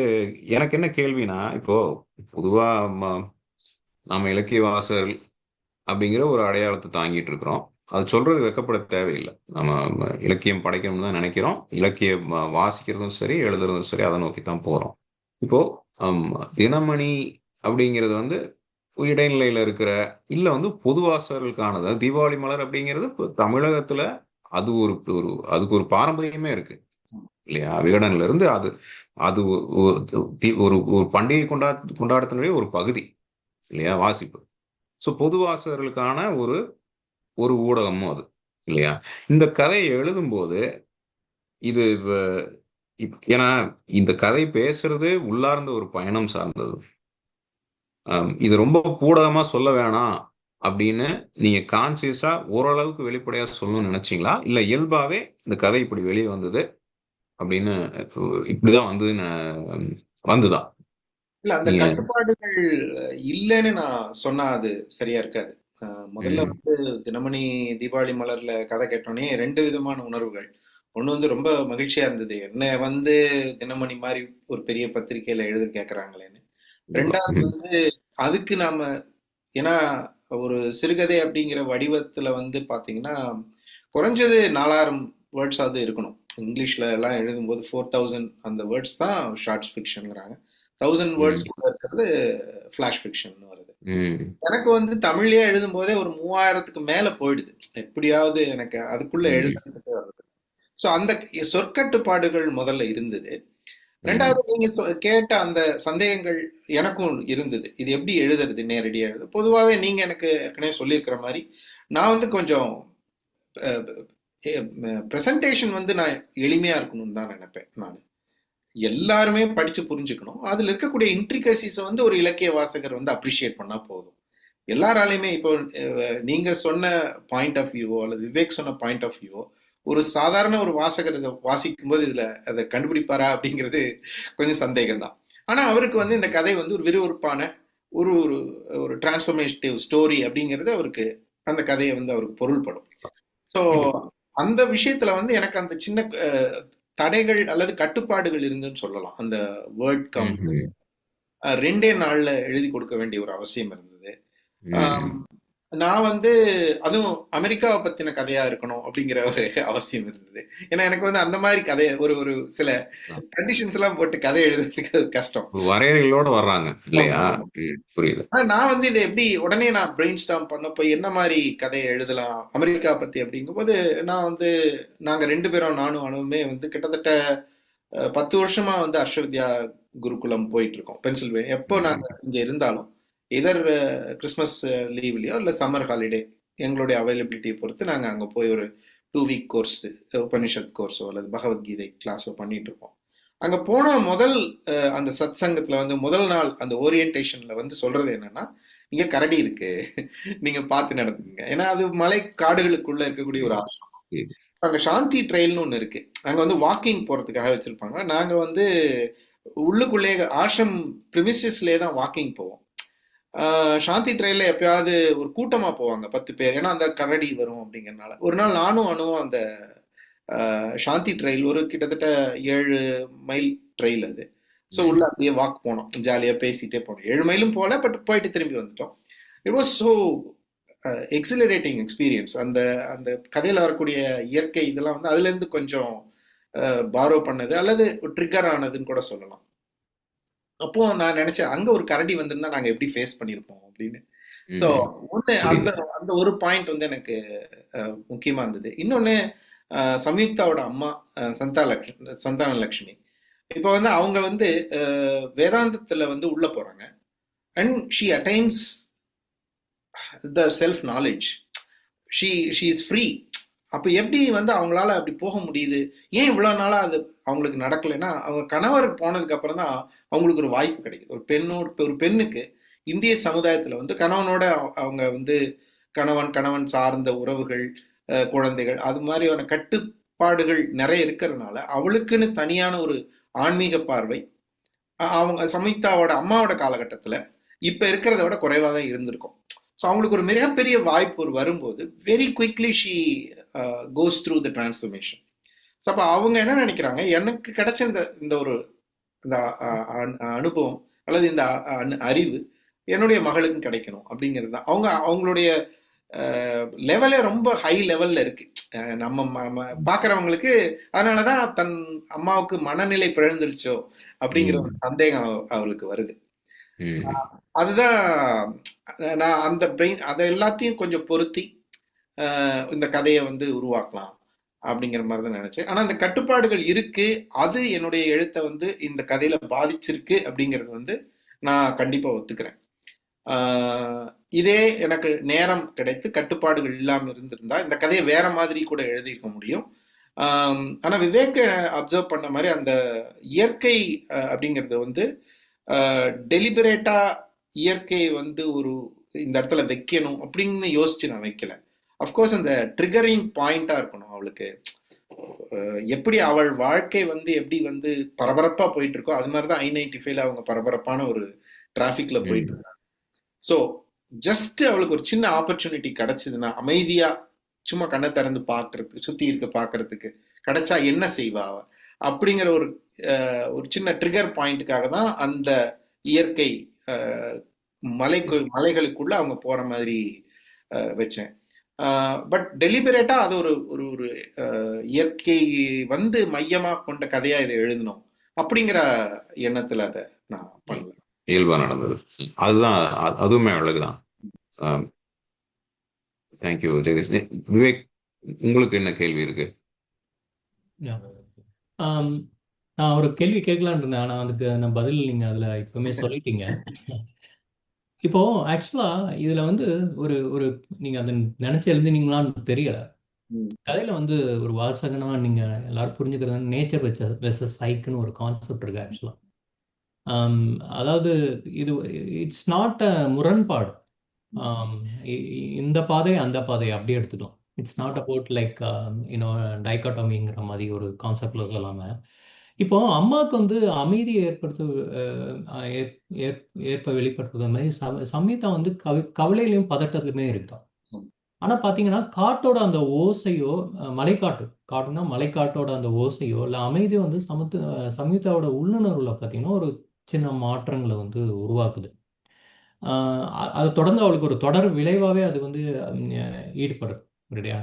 எனக்கு என்ன கேள்வினா, இப்போ பொதுவா நாம இலக்கிய வாசகர்கள் அப்படிங்கிற ஒரு அடையாளத்தை தாங்கிட்டு இருக்கிறோம். அது சொல்றது வெக்கப்பட தேவையில்லை. நம்ம இலக்கியம் படைக்கணும்னு தான் நினைக்கிறோம். இலக்கியம் வாசிக்கிறதும் சரி, எழுதுறதும் சரி, அதை நோக்கி தான் போறோம். இப்போ தினமணி அப்படிங்கிறது வந்து இடைநிலையில இருக்கிற, இல்ல வந்து பொது வாசகர்களுக்கானது. தீபாவளி மலர் அப்படிங்கிறது தமிழகத்துல அது அதுக்கு ஒரு பாரம்பரியமே இருக்கு இல்லையா? விகடன்ல இருந்து அது அது ஒரு ஒரு பண்டிகை கொண்டாடத்தினுடைய ஒரு பகுதி இல்லையா வாசிப்பு. ஸோ பொது வாசகர்களுக்கான ஒரு ஒரு ஊடகமும் அது இல்லையா? இந்த கதையை எழுதும்போது இது ஏன்னா இந்த கதை பேசுறது உள்ளார்ந்த ஒரு பயணம் சார்ந்தது. இது ரொம்ப பூடகமா சொல்ல வேணாம் அப்படின்னு நீங்க கான்சியஸா ஓரளவுக்கு வெளிப்படையா சொல்லணும்னு நினைச்சீங்களா, இல்ல இயல்பாவே இந்த கதை இப்படி வெளியே வந்தது அப்படின்னு இப்படிதான் வந்துதான் இல்ல அந்த நீங்க கட்டுப்பாடுகள் இல்லைன்னு நான் சொன்னா அது சரியா இருக்காது. முதல்ல வந்து தினமணி தீபாவளி மலர்ல கதை கேட்டோன்னே 2 விதமான உணர்வுகள். ஒண்ணு வந்து ரொம்ப மகிழ்ச்சியா இருந்தது, என்ன வந்து தினமணி மாதிரி ஒரு பெரிய பத்திரிக்கையில எழுத கேட்கறாங்களேன்னு. ரெண்டாவது வந்து அதுக்கு நாம, ஏன்னா ஒரு சிறுகதை அப்படிங்கிற வடிவத்துல வந்து பாத்தீங்கன்னா குறைஞ்சது 4000 வேர்ட்ஸ் ஆகுது இருக்கணும். இங்கிலீஷ்ல எல்லாம் எழுதும்போது 4000 அந்த வேர்ட்ஸ் தான் ஷார்ட்ஸ் ஃபிக்ஷனுங்கிறாங்க. 1000 வேர்ட்ஸ் கூட இருக்கிறது ஃபிளாஷ் ஃபிக்ஷன் வருது. எனக்கு வந்து தமிழ்லயே எழுதும் போதே ஒரு 3000க்கு மேல போயிடுது. எப்படியாவது எனக்கு அதுக்குள்ள எழுதுறதுக்கு வருது. ஸோ அந்த சொற்கட்டுப்பாடுகள் முதல்ல இருந்தது. ரெண்டாவது நீங்க கேட்ட அந்த சந்தேகங்கள் எனக்கும் இருந்தது. இது எப்படி எழுதுறது, நேரடியா எழுது. பொதுவாகவே நீங்க எனக்கு ஏற்கனவே சொல்லியிருக்கிற மாதிரி நான் வந்து கொஞ்சம் பிரசன்டேஷன் வந்து நான் எளிமையா இருக்கணும்னு தான் நினைப்பேன். நான் எல்லாருமே படிச்சு புரிஞ்சுக்கணும். அதுல இருக்கக்கூடிய இன்ட்ரிகசிஸை வந்து ஒரு இலக்கிய வாசகர் வந்து அப்ரிஷியேட் பண்ணா போதும். எல்லாராலையுமே இப்போ நீங்க சொன்ன பாயிண்ட் ஆஃப் வியூவோ அல்லது விவேக் சொன்ன பாயிண்ட் ஆஃப் வியூவோ ஒரு சாதாரண ஒரு வாசகர் இதை வாசிக்கும் போது இதுல அதை கண்டுபிடிப்பாரா அப்படிங்கிறது கொஞ்சம் சந்தேகம் தான். ஆனா அவருக்கு வந்து இந்த கதை வந்து ஒரு விறுவிறுப்பான ஒரு ஒரு ஒரு டிரான்ஸ்ஃபர்மேட்டிவ் ஸ்டோரி அப்படிங்கிறது அவருக்கு அந்த கதையை வந்து அவருக்கு பொருள்படும். ஸோ அந்த விஷயத்துல வந்து எனக்கு அந்த சின்ன தடைகள் அல்லது கட்டுப்பாடுகள் இருந்துன்னு சொல்லலாம். அந்த வேர்ட் கவுண்ட் 2 நாள்ல எழுதி கொடுக்க வேண்டிய ஒரு அவசியம் இருந்தது. நான் வந்து அதுவும் அமெரிக்காவை பத்தின கதையா இருக்கணும் அப்படிங்கிற ஒரு அவசியம் இருந்தது. ஏன்னா எனக்கு வந்து அந்த மாதிரி கதையை ஒரு சில கண்டிஷன்ஸ் எல்லாம் போட்டு கதை எழுதுறதுக்கு கஷ்டம். வரையறைகளோட வர்றாங்க இல்லையா? புரியுது. நான் வந்து இதை எப்படி உடனே நான் பிரெயின் ஸ்டார்ம் பண்ண போய் என்ன மாதிரி கதையை எழுதலாம் அமெரிக்கா பத்தி அப்படிங்கும் போது நான் வந்து நாங்க 2 பேரும் நானும் அனுவுமே வந்து கிட்டத்தட்ட 10 வருஷமா வந்து அர்ஷவித்யா குருகுலம் போயிட்டு இருக்கோம் பென்சில்வேனியா. எப்போ நாங்க இங்க இருந்தாலும் எதர் கிறிஸ்மஸ் லீவ்லயோ இல்லை சம்மர் ஹாலிடே எங்களுடைய அவைலபிலிட்டியை பொறுத்து நாங்கள் அங்கே போய் ஒரு 2 வீக் கோர்ஸ் உபனிஷத் கோர்ஸோ அல்லது பகவத்கீதை கிளாஸோ பண்ணிட்டு இருப்போம். அங்கே போன முதல் அந்த சத் சங்கத்தில் வந்து முதல் நாள் அந்த ஓரியன்டேஷன்ல வந்து சொல்றது என்னன்னா, இங்கே கரடி இருக்கு, நீங்க பார்த்து நடந்துங்க. ஏன்னா அது மலை காடுகளுக்குள்ள இருக்கக்கூடிய ஒரு ஆசிரமம். அங்கே சாந்தி ட்ரெயில்னு ஒன்று இருக்கு. அங்கே வந்து வாக்கிங் போறதுக்காக வச்சிருப்பாங்க. நாங்கள் வந்து உள்ளுக்குள்ளே ஆசிரம் பிரிமிசஸ்லேயே தான் வாக்கிங் போவோம். சாந்தி ட்ரெயில எப்பயாவது ஒரு கூட்டமா போவாங்க 10 பேர், ஏன்னா அந்த கரடி வரும் அப்படிங்கறதுனால. ஒரு நாள் நானும் அனுவும் அந்த சாந்தி ட்ரெயில் ஒரு கிட்டத்தட்ட 7 மைல் ட்ரெயில் அது. ஸோ உள்ள அப்படியே வாக் போனோம், ஜாலியா பேசிட்டே போனோம். 7 மைலும் போல, பட் போயிட்டு திரும்பி வந்துட்டோம். It was so exhilarating experience. அந்த அந்த கதையில வரக்கூடிய இயற்கை இதெல்லாம் வந்து அதுல இருந்து கொஞ்சம் பாரோ பண்ணது அல்லது ட்ரிகர் ஆனதுன்னு கூட சொல்லலாம். அப்போ நான் நினைச்சேன் அங்க ஒரு கரடி வந்திருந்தா நாங்க எப்படி ஃபேஸ் பண்ணிருப்போம் அப்படின்னு. ஸோ ஒண்ணு அந்த அந்த ஒரு பாயிண்ட் வந்து எனக்கு முக்கியமா இருந்தது. இன்னொன்னு சம்யுக்தாவோட அம்மா சந்தான லட்சுமி. இப்போ வந்து அவங்க வந்து வேதாந்தத்துல வந்து உள்ள போறாங்க. And she attains the self knowledge. She is free. அப்போ எப்படி வந்து அவங்களால அப்படி போக முடியுது? ஏன் இவ்வளவு நாளா அது அவங்களுக்கு நடக்கலைன்னா அவங்க கணவர் போனதுக்கு அப்புறம் தான் அவங்களுக்கு ஒரு வாய்ப்பு கிடைக்குது. ஒரு பெண்ணுக்கு இந்திய சமுதாயத்துல வந்து கணவனோட அவங்க வந்து கணவன் சார்ந்த உறவுகள், குழந்தைகள், அது மாதிரியான கட்டுப்பாடுகள் நிறைய இருக்கிறதுனால அவளுக்குன்னு தனியான ஒரு ஆன்மீக பார்வை அவங்க சம்யுக்தாவோட அம்மாவோட காலகட்டத்துல இப்ப இருக்கிறத விட குறைவா தான் இருந்திருக்கும். ஸோ அவங்களுக்கு ஒரு மிகப்பெரிய வாய்ப்பு ஒரு வரும்போது very quickly she goes through the transformation. So அப்போ அவங்க என்ன நினைக்கிறாங்க, எனக்கு கிடைச்ச இந்த ஒரு இந்த அனுபவம் அல்லது இந்த அறிவு என்னுடைய மகளுக்கும் கிடைக்கணும் அப்படிங்கிறது தான் அவங்களுடைய லெவலே ரொம்ப ஹை லெவல்ல இருக்கு. நம்ம பாக்குறவங்களுக்கு அதனாலதான் தன் அம்மாவுக்கு மனநிலை பிழந்துருச்சோ அப்படிங்கிற ஒரு சந்தேகம் அவளுக்கு வருது. அதுதான் நான் அந்த பிரெயின் அதை எல்லாத்தையும் கொஞ்சம் பொருத்தி இந்த கதையை வந்து உருவாக்கலாம் அப்படிங்கிற மாதிரி தான் நினைச்சேன். ஆனா அந்த கட்டுப்பாடுகள் இருக்கு, அது என்னுடைய எழுத்தை வந்து இந்த கதையில பாதிச்சிருக்கு அப்படிங்கிறது வந்து நான் கண்டிப்பா ஒத்துக்கிறேன். இதே எனக்கு நேரம் கிடைத்து கட்டுப்பாடுகள் இல்லாம இருந்திருந்தா இந்த கதையை வேற மாதிரி கூட எழுதியிருக்க முடியும். ஆனா விவேக் அப்சர்வ் பண்ண மாதிரி அந்த இயற்கை அப்படிங்கிறது வந்து டெலிபரேட்டா இயற்கை வந்து ஒரு இந்த இடத்துல வைக்கணும் அப்படின்னு யோசிச்சு நான் வைக்கல. அஃப்கோர்ஸ் அந்த ட்ரிகரிங் பாயிண்டா இருக்கணும் அவளுக்கு. எப்படி அவள் வாழ்க்கை வந்து எப்படி வந்து பரபரப்பா போயிட்டு இருக்கோ அது மாதிரிதான் I-95 அவங்க பரபரப்பான ஒரு டிராபிக்ல போயிட்டு இருக்காங்க. ஸோ ஜஸ்ட் அவளுக்கு ஒரு சின்ன ஆப்பர்ச்சுனிட்டி கிடைச்சதுன்னா அமைதியா சும்மா கண்ணை திறந்து பாக்குறதுக்கு, சுத்தி இருக்க பாக்குறதுக்கு கிடைச்சா என்ன செய்வா அவ அப்படிங்கிற ஒரு சின்ன ட்ரிகர் பாயிண்ட்டுக்காக தான் அந்த இயற்கை மலைகளுக்குள்ள அவங்க போற மாதிரி வச்சேன். பட் டெலிபரேட்டா அது ஒரு ஒரு இயற்கை வந்து மையமா கொண்ட கதையா இதை எழுதணும் அப்படிங்கிற எண்ணத்துல அதை நான் பண்ணல. இயல்பா நடந்தது. அதுதான், அதுவுமே அழகுதான். தேங்க்யூ ஜெகதீஷ். விவேக், உங்களுக்கு என்ன கேள்வி இருக்கு? நான் ஒரு கேள்வி கேட்கலான்னு இருந்தேன், ஆனா அதுக்கு நான் பதில் நீங்க அதுல இப்பவுமே சொல்லிட்டீங்க. இப்போ ஆக்சுவலா இதுல வந்து ஒரு ஒரு நீங்க அதை நினைச்சு எழுதினீங்களான்னு தெரியல. கதையில வந்து ஒரு வாசகனா நீங்க எல்லாரும் புரிஞ்சுக்கிறது நேச்சர் வெர்சஸ் சைக்குன்னு ஒரு கான்செப்ட் இருக்கு ஆக்சுவலா. அதாவது இது இட்ஸ் நாட் அ முரண்பாடு. இந்த பாதை அந்த பாதை அப்படி எடுத்துட்டோம். இட்ஸ் நாட் அபவுட் லைக் டைகாட்டமிங்கிற மாதிரி ஒரு கான்செப்ட்ல சொல்லாம, இப்போ அம்மாவுக்கு வந்து அமைதியை வெளிப்படுத்துறது மாதிரி சம்யுக்தா வந்து கவலையிலையும் பதட்டத்திலுமே இருக்கான். ஆனா பாத்தீங்கன்னா காட்டோட அந்த ஓசையோ, காட்டுனா மலைக்காட்டோட அந்த ஓசையோ இல்ல அமைதியோ வந்து சம்யுக்தாவோட உள்ளுணர்வுல பாத்தீங்கன்னா ஒரு சின்ன மாற்றங்களை வந்து உருவாக்குது. அது தொடர்ந்து அவளுக்கு ஒரு தொடர் விளைவாவே அது வந்து ஈடுபடும் ரெடியா.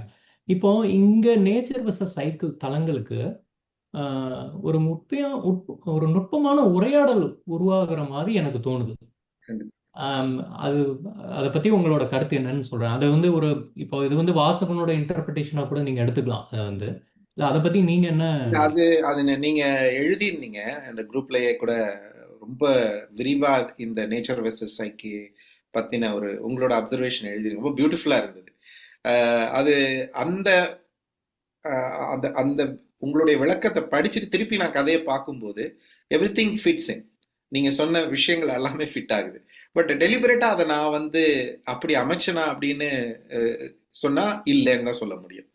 இப்போ இங்க நேச்சர் வெர்சஸ் சைக்கிள் தளங்களுக்கு ஒரு நுட்பமான உரையாடல் உருவாகிற மாதிரி எனக்கு தோணுது. அது அதை பத்தி உங்களோட கருத்து என்னன்னு சொல்றேன். அது வந்து இப்போ இது வந்து வாசகனோட இன்டர்பிரேஷனா கூட நீங்க எடுத்துக்கலாம். வந்து அதை பத்தி நீங்க என்ன? அது நீங்க எழுதியிருந்தீங்க அந்த குரூப்லயே கூட ரொம்ப விரிவா இந்த நேச்சர் வெர்சஸ் சைக்கி பத்தின உங்களோட அப்சர்வேஷன் எழுதி ரொம்ப பியூட்டிஃபுல்லா இருந்தது. அது அந்த அந்த அந்த உங்களுடைய விளக்கத்தை படிச்சுட்டு திருப்பி நான் கதையை பார்க்கும்போது எவ்ரிதிங் ஃபிட்ஸ் இன். நீங்க சொன்ன விஷயங்கள் எல்லாமே ஃபிட் ஆகுது. பட் டெலிபரேட்டா அதை நான் வந்து அப்படி அமைச்சனா அப்படின்னு சொன்னா இல்லைன்னு தான் சொல்ல முடியும்.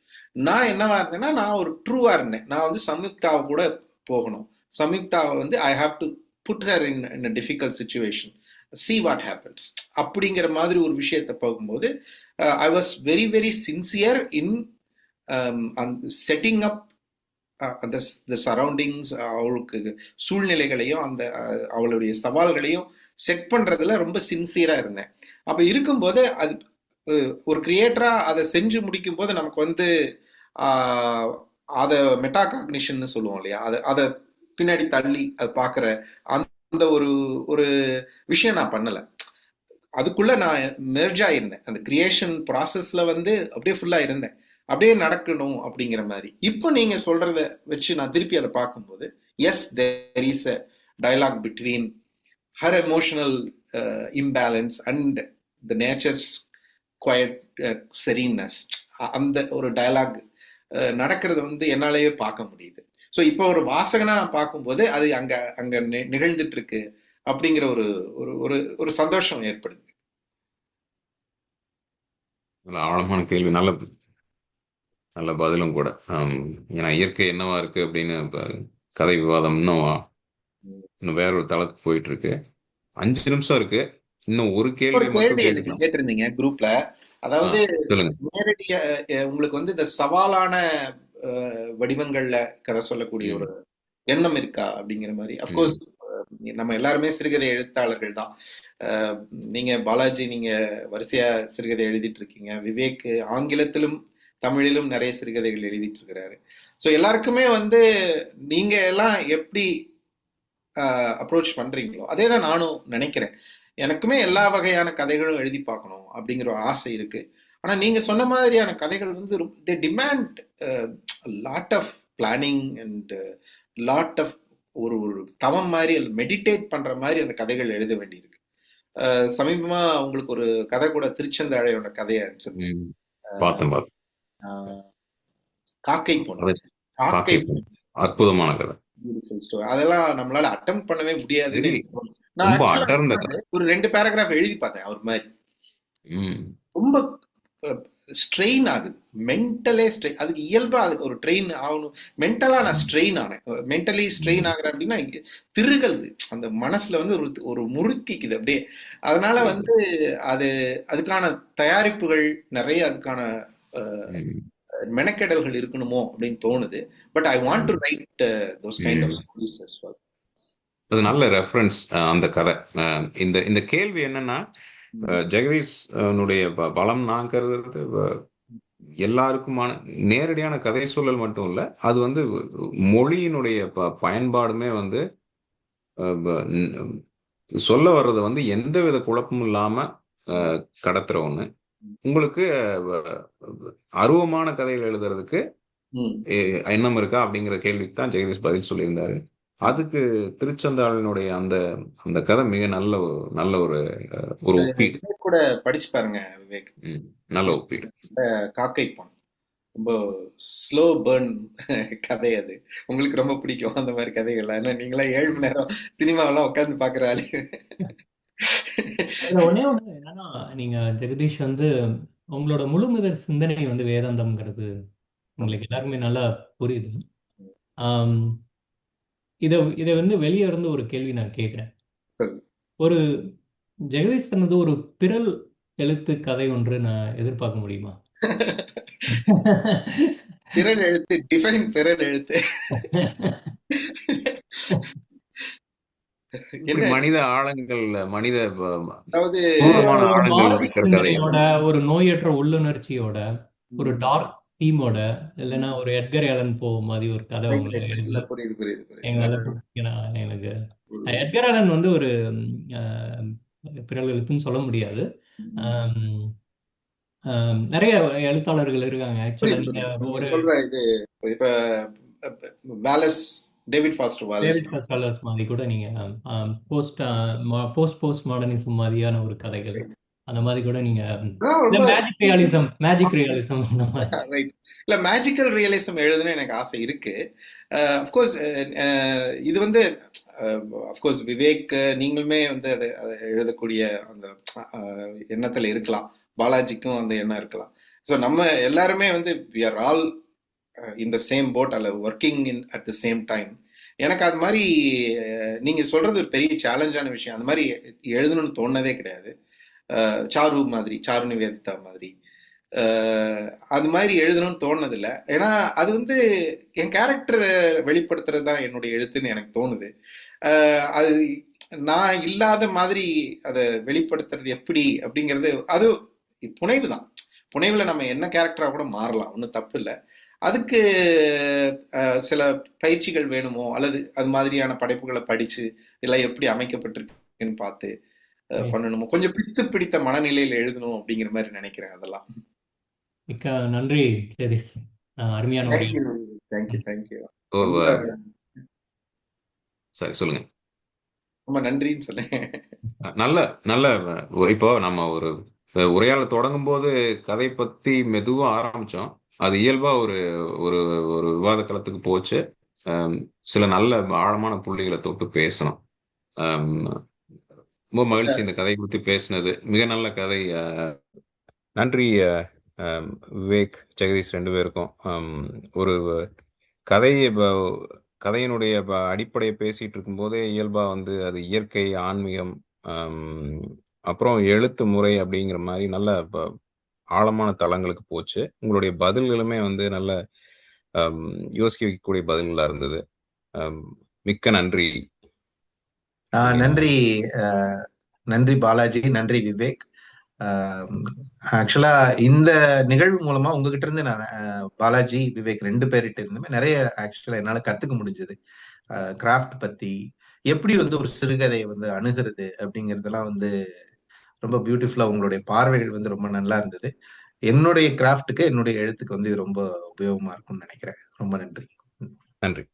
நான் என்னவா இருந்தேன்னா, நான் ஒரு ட்ரூவா இருந்தேன். நான் வந்து சம்யுக்தாவை கூட போகணும். சம்யுக்தாவை வந்து I have to put her in a difficult situation, see what happens அப்படிங்கிற மாதிரி ஒரு விஷயத்தை பார்க்கும்போது I was very very sincere in setting up அந்த சரௌண்டிங்ஸ், அவளுக்கு சூழ்நிலைகளையும் அந்த அவளுடைய சவால்களையும் செட் பண்றதுல ரொம்ப சின்சியரா இருந்தேன். அப்ப இருக்கும்போது அது ஒரு கிரியேட்டரா அதை செஞ்சு முடிக்கும் போது நமக்கு வந்து அதை மெட்டாகாக்னிஷன் சொல்லுவோம் இல்லையா, அதை பின்னாடி தள்ளி அதை பாக்குற அந்த ஒரு விஷயம் நான் பண்ணல. அதுக்குள்ள நான் மெர்ஜ் ஆயிருந்தேன். அந்த கிரியேஷன் ப்ராசஸ்ல வந்து அப்படியே ஃபுல்லா இருந்தேன், அப்படியே நடக்கணும் அப்படிங்கிற மாதிரி. இப்போ நீங்க சொல்றத வச்சு நான் திருப்பி அதை பார்க்கும்போது yes, there is a dialogue between her emotional imbalance and the nature's quiet sereneness. அந்த ஒரு டயலாக் நடக்கிறது வந்து என்னாலேயே பார்க்க முடியுது. ஸோ இப்போ ஒரு வாசகனா நான் பார்க்கும்போது அது அங்க அங்க நிகழ்ந்துட்டு இருக்கு அப்படிங்கிற ஒரு ஒரு ஒரு ஒரு சந்தோஷம் ஏற்படுது. நல்ல ஆழமான கேள்வி. நல்ல நல்ல பதிலும் கூட. ஏன்னா இயற்கை என்னவா இருக்கு அப்படின்னு கதை விவாதம் இன்னும் வேற ஒரு தளத்துக்கு போயிட்டு இருக்கு. 5 நிமிஷம் இருக்கு. இன்னும் ஒரு ஒரு கேள்வி மட்டும் கேள்வி எனக்கு கேட்டுக்கலாம். கேட்டிருந்தீங்க குரூப்ல. அதாவது சொல்லுங்க. நேரடியா உங்களுக்கு வந்து இந்த சவாலான வடிவங்கள்ல கதை சொல்லக்கூடிய ஒரு எண்ணம் இருக்கா அப்படிங்கிற மாதிரி. அப்கோர்ஸ் நம்ம எல்லாருமே சிறுகதை எழுத்தாளர்கள் தான். நீங்க பாலாஜி, நீங்க வரிசையா சிறுகதை எழுதிட்டு இருக்கீங்க. விவேக் ஆங்கிலத்திலும் தமிழிலும் நிறைய சிறுகதைகள் எழுதிட்டு இருக்கிறாரு. ஸோ எல்லாருக்குமே வந்து நீங்க எல்லாம் எப்படி அப்ரோச் பண்றீங்களோ அதே தான் நானும் நினைக்கிறேன். எனக்குமே எல்லா வகையான கதைகளும் எழுதி பார்க்கணும் அப்படிங்கிற ஒரு ஆசை இருக்கு. ஆனா நீங்க சொன்ன மாதிரியான கதைகள் வந்து they demand lot of planning and lot of ஒரு ஒரு தவம் மாதிரி மெடிடேட் பண்ற மாதிரி அந்த கதைகள் எழுத வேண்டியிருக்கு. சமீபமா உங்களுக்கு ஒரு கதை கூட திருச்செந்தாழையோட கதையை அனுப்பிச்சிருந்தேன். காக்கை பொண்ணு. காக்கை அற்புதமான கதை. அதெல்லாம் நம்மளால அட்டெம்ப்ட் பண்ணவே முடியாது. நான் ஒரு 2 பேராகிராஃப் எழுதி பார்த்தேன் அவர் மாதிரி. ரொம்ப ஸ்ட்ரெயின் ஆகுது. மென்டலே ஸ்ட்ரெயின். அதுக்கு இயல்பா அதுக்கு ஒரு ட்ரெயின் ஆகணும். மென்டலா நான் ஸ்ட்ரெயின் ஆனேன். மென்டலி ஸ்ட்ரெயின் ஆகுறேன் அப்படின்னா திருகல்து அந்த மனசுல வந்து ஒரு ஒரு முறுக்கிக்குது அப்படியே. அதனால வந்து அதுக்கான தயாரிப்புகள் நிறைய, அதுக்கான மெனக்கெடல்கள் இருக்கணுமோ அப்படின்னு தோணுது. But I want to write those kind of stories as well. அது நல்ல ரெஃபரன்ஸ் அந்த கதை. இந்த கேள்வி என்னன்னா, ஜெகதீஷ் பலம் நான் கருதுறது எல்லாருக்குமான நேரடியான கதை சொல்லல் மட்டும் இல்ல, அது வந்து மொழியினுடைய பயன்பாடுமே வந்து சொல்ல வர்றதை வந்து எந்தவித குழப்பமும் இல்லாம கடத்துற ஒண்ணு. உங்களுக்கு அருவமான கதைகள் எழுதுறதுக்கு எண்ணம் இருக்கா அப்படிங்கிற கேள்விக்கு தான் ஜெகதீஷ் பதில் சொல்லியிருந்தாரு. அதுக்கு திருச்செந்தாழனுடைய அந்த கதை மிக நல்ல ஒரு ஒப்பீடு. கூட படிச்சு பாருங்க விவேக். நல்ல ஒப்பீடு. காக்கை பொன் ரொம்ப ஸ்லோ பேர்ன் கதை. அது உங்களுக்கு ரொம்ப பிடிக்கும் அந்த மாதிரி கதைகள்லாம். ஏன்னா நீங்களா 7 மணி நேரம் சினிமாவெல்லாம் உட்காந்து பாக்குற ஆளு. ஒன்னே ஒண்ணு என்னன்னா, நீங்க ஜெகதீஷ் வந்து உங்களோட முழுமுதல் சிந்தனை வந்து வேதாந்தம்ங்கிறது உங்களுக்கு எல்லாருமே நல்லா புரியுது. இதை வந்து வெளியே இருந்து ஒரு கேள்வி நான் கேட்கிறேன். ஒரு ஜெகதீஷ் தனது ஒரு பிறல் எழுத்து கதை ஒன்று நான் எதிர்பார்க்க முடியுமா? பிறல் எழுத்து, டிஃபைன் பிறல் எழுத்து. மனித ஆழங்கள், மனித அதாவது ஒரு நோயற்ற உள்ளுணர்ச்சியோட, ஒரு டார்க் தீமோட, இல்லைன்னா ஒரு எட்கர் ஆலன் போ மாதிரி ஒரு கதை எனக்கு எட்கர் ஆலன் வந்து ஒரு பிறல் எழுத்துன்னு சொல்ல முடியாது. நிறைய எழுத்தாளர்கள் இருக்காங்க. ஆக்சுவலா இப்ப வாலஸ், டேவிட் ஃபாஸ்டர் வாலஸ் மாதிரி கூட நீங்க போஸ்ட் மாடர்னிசம் மாதிரியான ஒரு கதைகள் அந்த மாதிரி கூட நீங்க மேஜிக் ரியலிசம் இல்ல மேஜிக்கல் ரியலிசம் எழுதுன்னு எனக்கு ஆசை இருக்கு. அஃப்கோர்ஸ் இது வந்து அஃப்கோர்ஸ் விவேக் நீங்களுமே வந்து அதை எழுதக்கூடிய அந்த எண்ணத்துல இருக்கலாம். பாலாஜிக்கும் அந்த எண்ணம் இருக்கலாம். ஸோ நம்ம எல்லாருமே வந்து we are all in the same boat அல்ல working in at the same time. எனக்கு அது மாதிரி நீங்க சொல்றது ஒரு பெரிய சேலஞ்சான விஷயம். அந்த மாதிரி எழுதணும்னு தோணுனதே கிடையாது. சாரு நிவேதிதா மாதிரி அது மாதிரி எழுதணும்னு தோணுனதில்லை. ஏன்னா அது வந்து என் கேரக்டரை வெளிப்படுத்துறது தான் என்னுடைய எழுத்துன்னு எனக்கு தோணுது. அது நான் இல்லாத மாதிரி அதை வெளிப்படுத்துறது எப்படி அப்படிங்கிறது அது புனைவு தான். புனைவுல நம்ம என்ன கேரக்டரா கூட மாறலாம், ஒன்றும் தப்பு இல்லை. அதுக்கு சில பயிற்சிகள் வேணுமோ, அல்லது அது மாதிரியான படைப்புகளை படிச்சு இதெல்லாம் எப்படி அமைக்கப்பட்டிருக்குன்னு பார்த்து பண்ணணுமோ, கொஞ்சம் பிடித்த மனநிலையில் எழுதணும் அப்படிங்கிற மாதிரி நினைக்கிறேன். அதெல்லாம் மிக்க நன்றி ஜெகதீஷ். அருமையான தேங்க்யூ. சரி, சொல்லுங்க. ரொம்ப நன்றின்னு சொல்லுங்க. நல்ல இப்போ நம்ம ஒரு உரையாடல் தொடங்கும் போது கதை பத்தி மெதுவா ஆரம்பிச்சோம். அது இயல்பா ஒரு ஒரு ஒரு விவாத களத்துக்கு போச்சு. சில நல்ல ஆழமான புள்ளிகளை தொட்டு பேசணும். ரொம்ப மகிழ்ச்சி இந்த கதை குறித்து பேசினது. மிக நல்ல கதை. நன்றி விவேக், ஜெகதீஷ் 2 பேருக்கும். ஒரு கதை கதையினுடைய அடிப்படையை பேசிட்டு இருக்கும்போதே இயல்பா வந்து அது இயற்கை, ஆன்மீகம், அப்புறம் எழுத்து முறை அப்படிங்கிற மாதிரி நல்ல ஆழமான தளங்களுக்கு போச்சு. உங்களுடைய பதில்களுமே வந்து நல்ல யோசிக்க வைக்கக்கூடிய பதில்களா இருந்தது. மிக்க நன்றி. நன்றி நன்றி பாலாஜி, நன்றி விவேக். ஆக்சுவலா இந்த நிகழ்வு மூலமா உங்ககிட்ட இருந்து நான் பாலாஜி, விவேக் 2 பேர்கிட்ட இருந்துமே நிறைய ஆக்சுவலா என்னால கத்துக்க முடிஞ்சது. கிராஃப்ட் பத்தி, எப்படி வந்து ஒரு சிறுகதையை வந்து அணுகிறது அப்படிங்கறதெல்லாம் வந்து ரொம்ப பியூட்டிஃபுல்லா, உங்களுடைய பார்வைகள் வந்து ரொம்ப நல்லா இருந்தது. என்னுடைய கிராஃப்ட்டுக்கு, என்னுடைய எழுத்துக்கு வந்து இது ரொம்ப உபயோகமா இருக்கும்னு நினைக்கிறேன். ரொம்ப நன்றி. நன்றி.